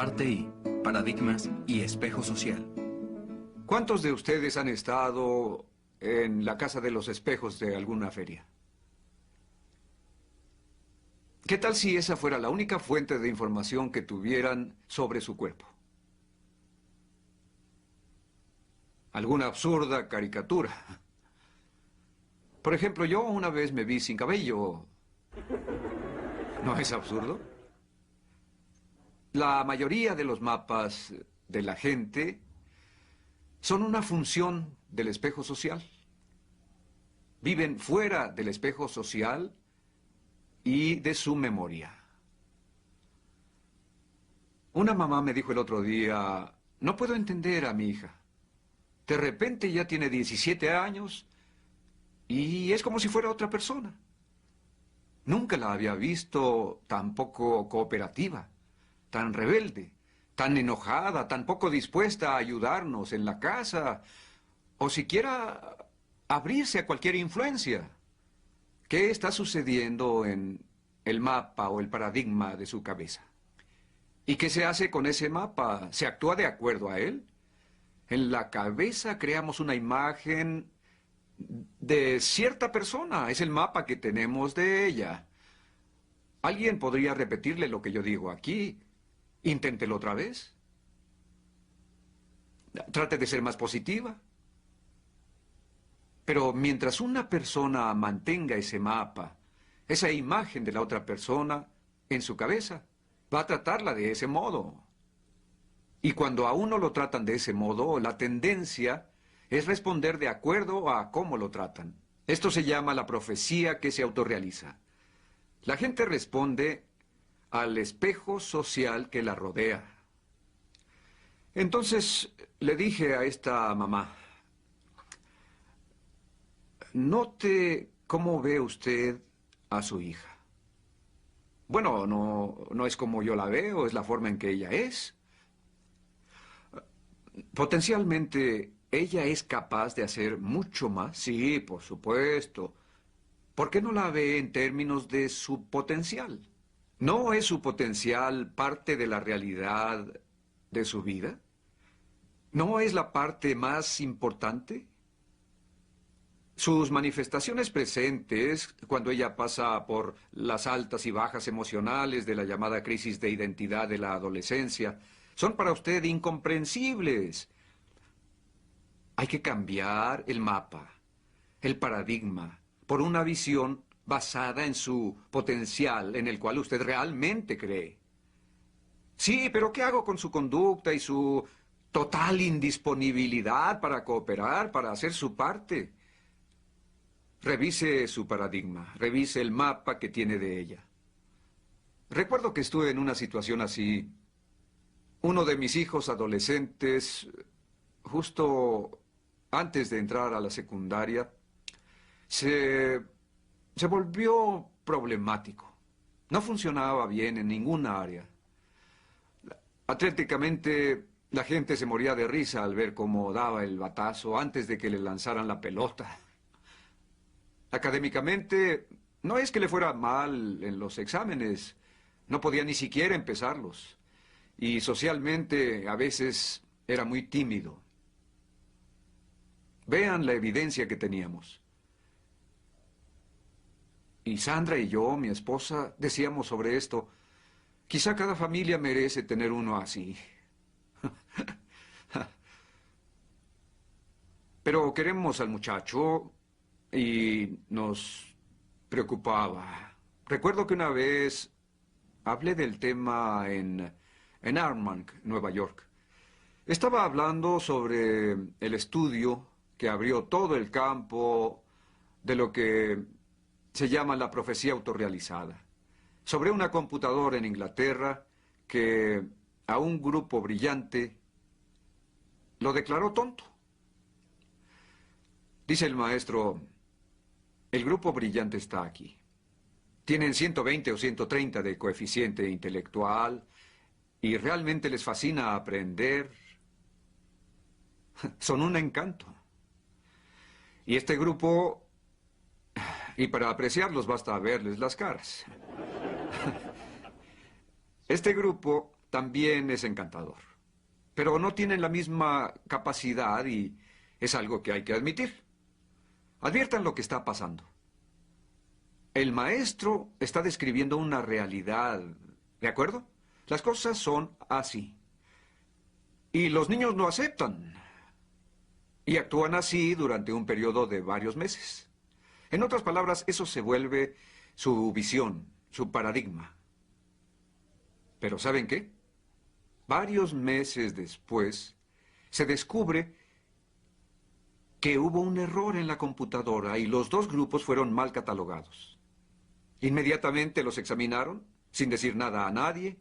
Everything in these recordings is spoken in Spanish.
Parte I. Paradigmas y espejo social. ¿Cuántos de ustedes han estado en la Casa de los Espejos de alguna feria? ¿Qué tal si esa fuera la única fuente de información que tuvieran sobre su cuerpo? Alguna absurda caricatura. Por ejemplo, yo una vez me vi sin cabello. ¿No es absurdo? La mayoría de los mapas de la gente son una función del espejo social. Viven fuera del espejo social y de su memoria. Una mamá me dijo el otro día, no puedo entender a mi hija. De repente ya tiene 17 años y es como si fuera otra persona. Nunca la había visto tan poco cooperativa, tan rebelde, tan enojada, tan poco dispuesta a ayudarnos en la casa, o siquiera abrirse a cualquier influencia. ¿Qué está sucediendo en el mapa o el paradigma de su cabeza? ¿Y qué se hace con ese mapa? ¿Se actúa de acuerdo a él? En la cabeza creamos una imagen de cierta persona. Es el mapa que tenemos de ella. ¿Alguien podría repetirle lo que yo digo aquí? Inténtelo otra vez. Trate de ser más positiva. Pero mientras una persona mantenga ese mapa, esa imagen de la otra persona en su cabeza, va a tratarla de ese modo. Y cuando a uno lo tratan de ese modo, la tendencia es responder de acuerdo a cómo lo tratan. Esto se llama la profecía que se autorrealiza. La gente responde al espejo social que la rodea. Entonces le dije a esta mamá, note cómo ve usted a su hija. Bueno, no es como yo la veo, es la forma en que ella es. Potencialmente, ella es capaz de hacer mucho más. Sí, por supuesto. ¿Por qué no la ve en términos de su potencial? ¿No es su potencial parte de la realidad de su vida? ¿No es la parte más importante? Sus manifestaciones presentes, cuando ella pasa por las altas y bajas emocionales de la llamada crisis de identidad de la adolescencia, son para usted incomprensibles. Hay que cambiar el mapa, el paradigma, por una visión basada en su potencial, en el cual usted realmente cree. Sí, pero ¿qué hago con su conducta y su total indisponibilidad para cooperar, para hacer su parte? Revise su paradigma, revise el mapa que tiene de ella. Recuerdo que estuve en una situación así. Uno de mis hijos adolescentes, justo antes de entrar a la secundaria, se volvió problemático. No funcionaba bien en ninguna área. Atléticamente, la gente se moría de risa al ver cómo daba el batazo antes de que le lanzaran la pelota. Académicamente, no es que le fuera mal en los exámenes, no podía ni siquiera empezarlos. Y socialmente, a veces, era muy tímido. Vean la evidencia que teníamos. Y Sandra y yo, mi esposa, decíamos sobre esto, quizá cada familia merece tener uno así. Pero queremos al muchacho y nos preocupaba. Recuerdo que una vez hablé del tema en Armonk, Nueva York. Estaba hablando sobre el estudio que abrió todo el campo de lo que se llama la profecía autorrealizada. Sobre una computadora en Inglaterra que a un grupo brillante lo declaró tonto. Dice el maestro, el grupo brillante está aquí. Tienen 120 o 130 de coeficiente intelectual y realmente les fascina aprender. Son un encanto. Y este grupo, y para apreciarlos basta verles las caras. Este grupo también es encantador, pero no tienen la misma capacidad y es algo que hay que admitir. Adviertan lo que está pasando. El maestro está describiendo una realidad, ¿de acuerdo? Las cosas son así. Y los niños lo aceptan. Y actúan así durante un periodo de varios meses. En otras palabras, eso se vuelve su visión, su paradigma. Pero ¿saben qué? Varios meses después, se descubre que hubo un error en la computadora y los dos grupos fueron mal catalogados. Inmediatamente los examinaron, sin decir nada a nadie,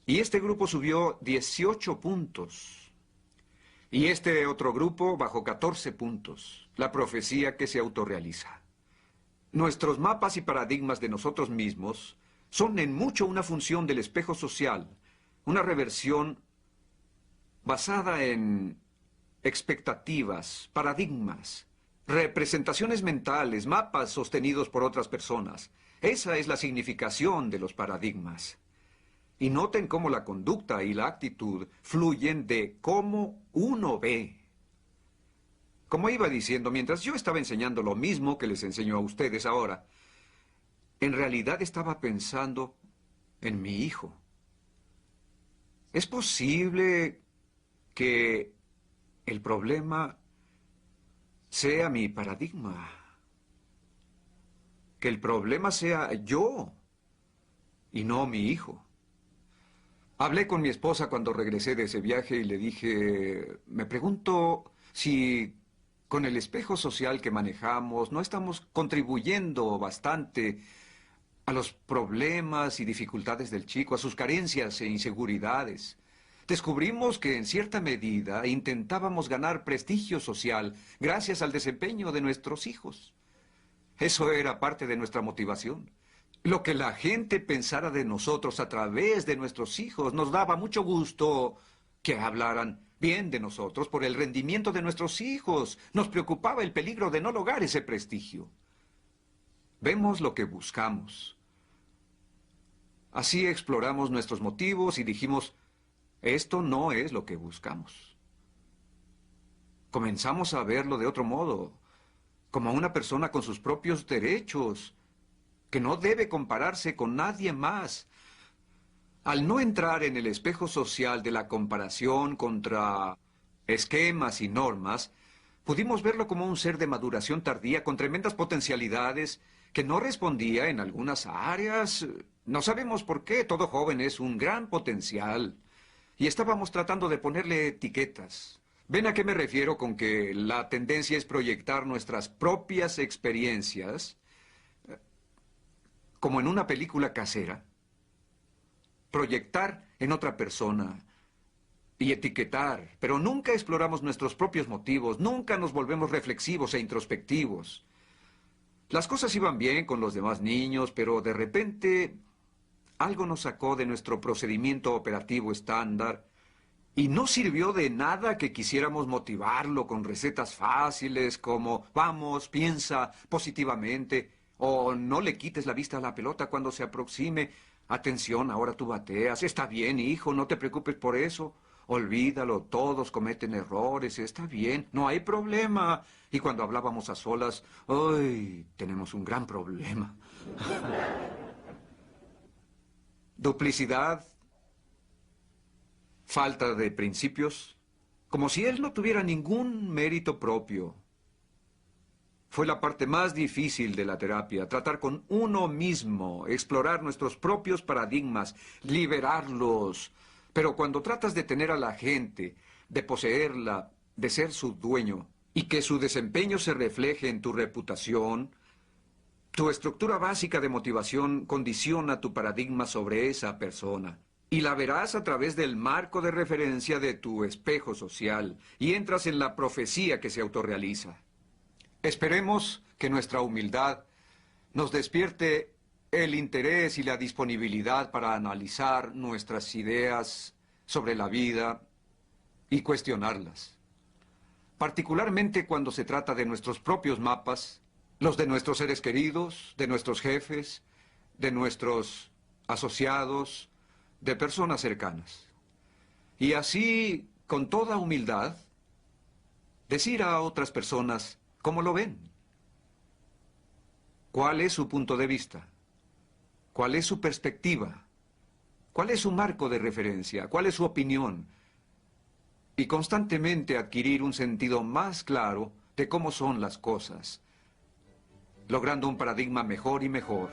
y este grupo subió 18 puntos. Y este otro grupo bajó 14 puntos. La profecía que se autorrealiza. Nuestros mapas y paradigmas de nosotros mismos son en mucho una función del espejo social, una reversión basada en expectativas, paradigmas, representaciones mentales, mapas sostenidos por otras personas. Esa es la significación de los paradigmas. Y noten cómo la conducta y la actitud fluyen de cómo uno ve. Como iba diciendo, mientras yo estaba enseñando lo mismo que les enseño a ustedes ahora, en realidad estaba pensando en mi hijo. ¿Es posible que el problema sea mi paradigma? Que el problema sea yo y no mi hijo. Hablé con mi esposa cuando regresé de ese viaje y le dije, me pregunto si con el espejo social que manejamos no estamos contribuyendo bastante a los problemas y dificultades del chico, a sus carencias e inseguridades. Descubrimos que en cierta medida intentábamos ganar prestigio social gracias al desempeño de nuestros hijos. Eso era parte de nuestra motivación. Lo que la gente pensara de nosotros a través de nuestros hijos nos daba mucho gusto que hablaran bien de nosotros por el rendimiento de nuestros hijos. Nos preocupaba el peligro de no lograr ese prestigio. Vemos lo que buscamos. Así exploramos nuestros motivos y dijimos, esto no es lo que buscamos. Comenzamos a verlo de otro modo, como una persona con sus propios derechos, que no debe compararse con nadie más. Al no entrar en el espejo social de la comparación contra esquemas y normas, pudimos verlo como un ser de maduración tardía con tremendas potencialidades que no respondía en algunas áreas. No sabemos por qué, todo joven es un gran potencial. Y estábamos tratando de ponerle etiquetas. ¿Ven a qué me refiero con que la tendencia es proyectar nuestras propias experiencias como en una película casera? Proyectar en otra persona y etiquetar, pero nunca exploramos nuestros propios motivos, nunca nos volvemos reflexivos e introspectivos. Las cosas iban bien con los demás niños, pero de repente algo nos sacó de nuestro procedimiento operativo estándar y no sirvió de nada que quisiéramos motivarlo con recetas fáciles como, vamos, piensa positivamente, o no le quites la vista a la pelota cuando se aproxime. Atención, ahora tú bateas. Está bien, hijo, no te preocupes por eso. Olvídalo, todos cometen errores, está bien, no hay problema. Y cuando hablábamos a solas, ¡ay! Tenemos un gran problema. Duplicidad, falta de principios, como si él no tuviera ningún mérito propio. Fue la parte más difícil de la terapia, tratar con uno mismo, explorar nuestros propios paradigmas, liberarlos. Pero cuando tratas de tener a la gente, de poseerla, de ser su dueño, y que su desempeño se refleje en tu reputación, tu estructura básica de motivación condiciona tu paradigma sobre esa persona. Y la verás a través del marco de referencia de tu espejo social, y entras en la profecía que se autorrealiza. Esperemos que nuestra humildad nos despierte el interés y la disponibilidad para analizar nuestras ideas sobre la vida y cuestionarlas. Particularmente cuando se trata de nuestros propios mapas, los de nuestros seres queridos, de nuestros jefes, de nuestros asociados, de personas cercanas. Y así, con toda humildad, decir a otras personas cómo lo ven. ¿Cuál es su punto de vista? ¿Cuál es su perspectiva? ¿Cuál es su marco de referencia? ¿Cuál es su opinión? Y constantemente adquirir un sentido más claro de cómo son las cosas, logrando un paradigma mejor y mejor.